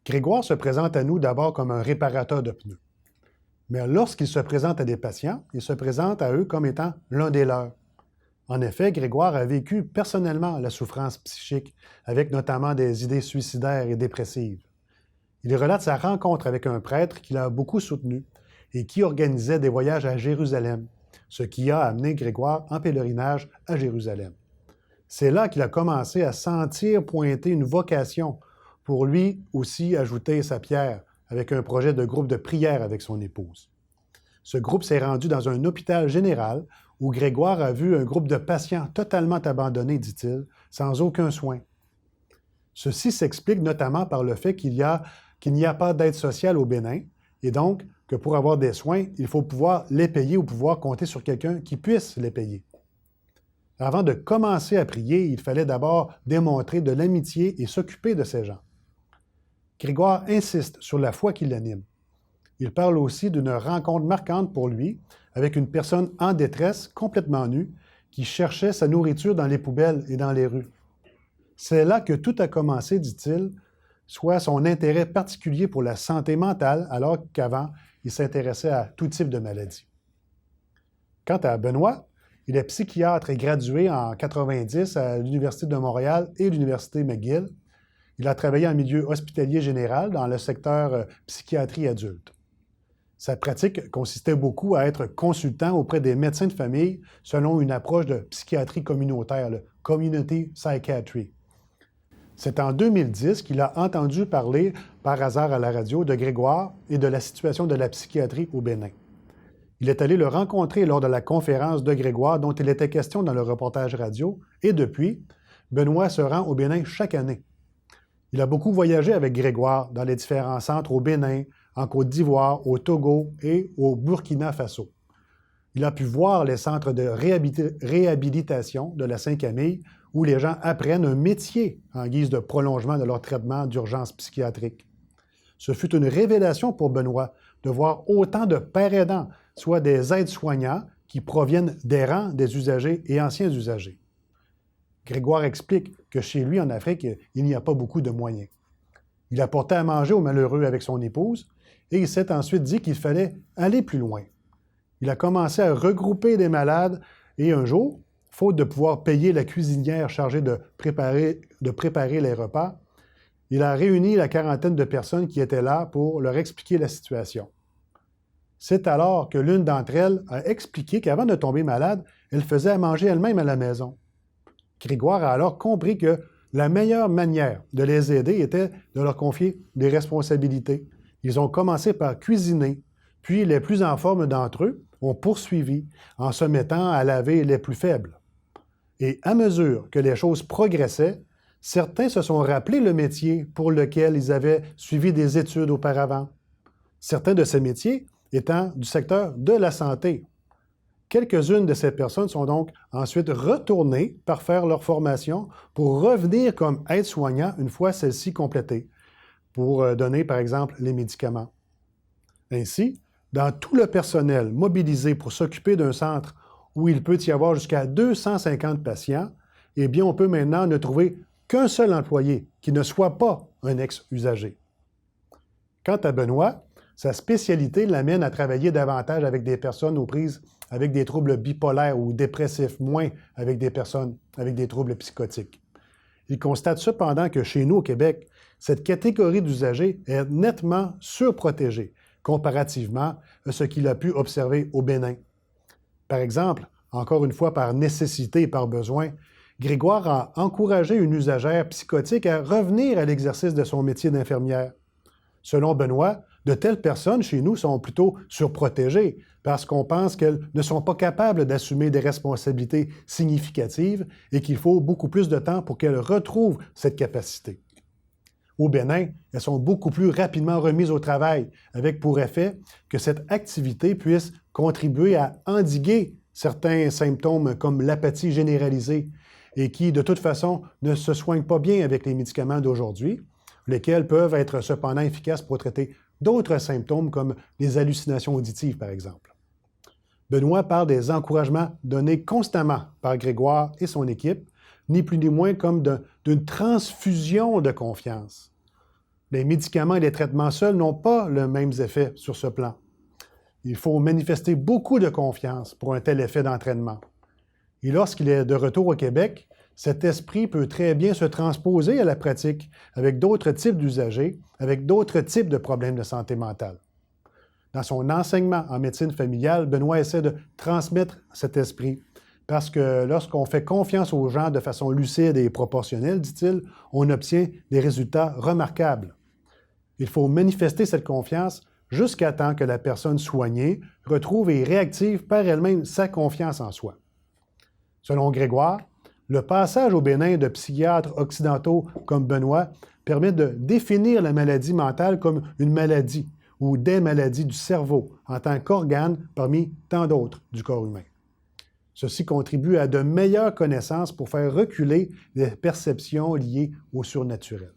Grégoire se présente à nous d'abord comme un réparateur de pneus. Mais lorsqu'il se présente à des patients, il se présente à eux comme étant l'un des leurs. En effet, Grégoire a vécu personnellement la souffrance psychique, avec notamment des idées suicidaires et dépressives. Il relate sa rencontre avec un prêtre qui l'a beaucoup soutenu et qui organisait des voyages à Jérusalem, ce qui a amené Grégoire en pèlerinage à Jérusalem. C'est là qu'il a commencé à sentir pointer une vocation pour lui aussi ajouter sa pierre avec un projet de groupe de prière avec son épouse. Ce groupe s'est rendu dans un hôpital général où Grégoire a vu un groupe de patients totalement abandonnés, dit-il, sans aucun soin. Ceci s'explique notamment par le fait qu'il n'y a pas d'aide sociale au Bénin et donc que pour avoir des soins, il faut pouvoir les payer ou pouvoir compter sur quelqu'un qui puisse les payer. Avant de commencer à prier, il fallait d'abord démontrer de l'amitié et s'occuper de ces gens. Grégoire insiste sur la foi qui l'anime. Il parle aussi d'une rencontre marquante pour lui avec une personne en détresse, complètement nue, qui cherchait sa nourriture dans les poubelles et dans les rues. C'est là que tout a commencé, dit-il, soit son intérêt particulier pour la santé mentale, alors qu'avant, il s'intéressait à tout type de maladies. Quant à Benoît, il est psychiatre et gradué en 1990 à l'Université de Montréal et l'Université McGill. Il a travaillé en milieu hospitalier général dans le secteur psychiatrie adulte. Sa pratique consistait beaucoup à être consultant auprès des médecins de famille selon une approche de psychiatrie communautaire, le Community Psychiatry. C'est en 2010 qu'il a entendu parler par hasard à la radio de Grégoire et de la situation de la psychiatrie au Bénin. Il est allé le rencontrer lors de la conférence de Grégoire dont il était question dans le reportage radio et depuis, Benoît se rend au Bénin chaque année. Il a beaucoup voyagé avec Grégoire dans les différents centres au Bénin, en Côte d'Ivoire, au Togo et au Burkina Faso. Il a pu voir les centres de réhabilitation de la Saint-Camille où les gens apprennent un métier en guise de prolongement de leur traitement d'urgence psychiatrique. Ce fut une révélation pour Benoît de voir autant de pères aidants, soit des aides-soignants qui proviennent des rangs des usagers et anciens usagers. Grégoire explique que chez lui, en Afrique, il n'y a pas beaucoup de moyens. Il apportait à manger aux malheureux avec son épouse et il s'est ensuite dit qu'il fallait aller plus loin. Il a commencé à regrouper des malades et un jour, faute de pouvoir payer la cuisinière chargée de préparer les repas, il a réuni la quarantaine de personnes qui étaient là pour leur expliquer la situation. C'est alors que l'une d'entre elles a expliqué qu'avant de tomber malade, elle faisait à manger elle-même à la maison. Grégoire a alors compris que la meilleure manière de les aider était de leur confier des responsabilités. Ils ont commencé par cuisiner, puis les plus en forme d'entre eux ont poursuivi en se mettant à laver les plus faibles. Et à mesure que les choses progressaient, certains se sont rappelés le métier pour lequel ils avaient suivi des études auparavant. Certains de ces métiers étant du secteur de la santé. Quelques-unes de ces personnes sont donc ensuite retournées par faire leur formation pour revenir comme aides-soignants une fois celle-ci complétée, pour donner par exemple les médicaments. Ainsi, dans tout le personnel mobilisé pour s'occuper d'un centre où il peut y avoir jusqu'à 250 patients, eh bien on peut maintenant ne trouver qu'un seul employé qui ne soit pas un ex-usager. Quant à Benoît, sa spécialité l'amène à travailler davantage avec des personnes aux prises avec des troubles bipolaires ou dépressifs, moins avec des personnes avec des troubles psychotiques. Il constate cependant que chez nous au Québec, cette catégorie d'usagers est nettement surprotégée comparativement à ce qu'il a pu observer au Bénin. Par exemple, encore une fois par nécessité et par besoin, Grégoire a encouragé une usagère psychotique à revenir à l'exercice de son métier d'infirmière. Selon Benoît, de telles personnes chez nous sont plutôt surprotégées parce qu'on pense qu'elles ne sont pas capables d'assumer des responsabilités significatives et qu'il faut beaucoup plus de temps pour qu'elles retrouvent cette capacité. Au Bénin, elles sont beaucoup plus rapidement remises au travail, avec pour effet que cette activité puisse contribuer à endiguer certains symptômes comme l'apathie généralisée et qui, de toute façon, ne se soignent pas bien avec les médicaments d'aujourd'hui, lesquels peuvent être cependant efficaces pour traiter d'autres symptômes comme les hallucinations auditives, par exemple. Benoît parle des encouragements donnés constamment par Grégoire et son équipe, ni plus ni moins comme d'une transfusion de confiance. Les médicaments et les traitements seuls n'ont pas les mêmes effets sur ce plan. Il faut manifester beaucoup de confiance pour un tel effet d'entraînement. Et lorsqu'il est de retour au Québec, cet esprit peut très bien se transposer à la pratique avec d'autres types d'usagers, avec d'autres types de problèmes de santé mentale. Dans son enseignement en médecine familiale, Benoît essaie de transmettre cet esprit parce que lorsqu'on fait confiance aux gens de façon lucide et proportionnelle, dit-il, on obtient des résultats remarquables. Il faut manifester cette confiance jusqu'à temps que la personne soignée retrouve et réactive par elle-même sa confiance en soi. Selon Grégoire, le passage au bénin de psychiatres occidentaux comme Benoît permet de définir la maladie mentale comme une maladie ou des maladies du cerveau en tant qu'organe parmi tant d'autres du corps humain. Ceci contribue à de meilleures connaissances pour faire reculer les perceptions liées au surnaturel.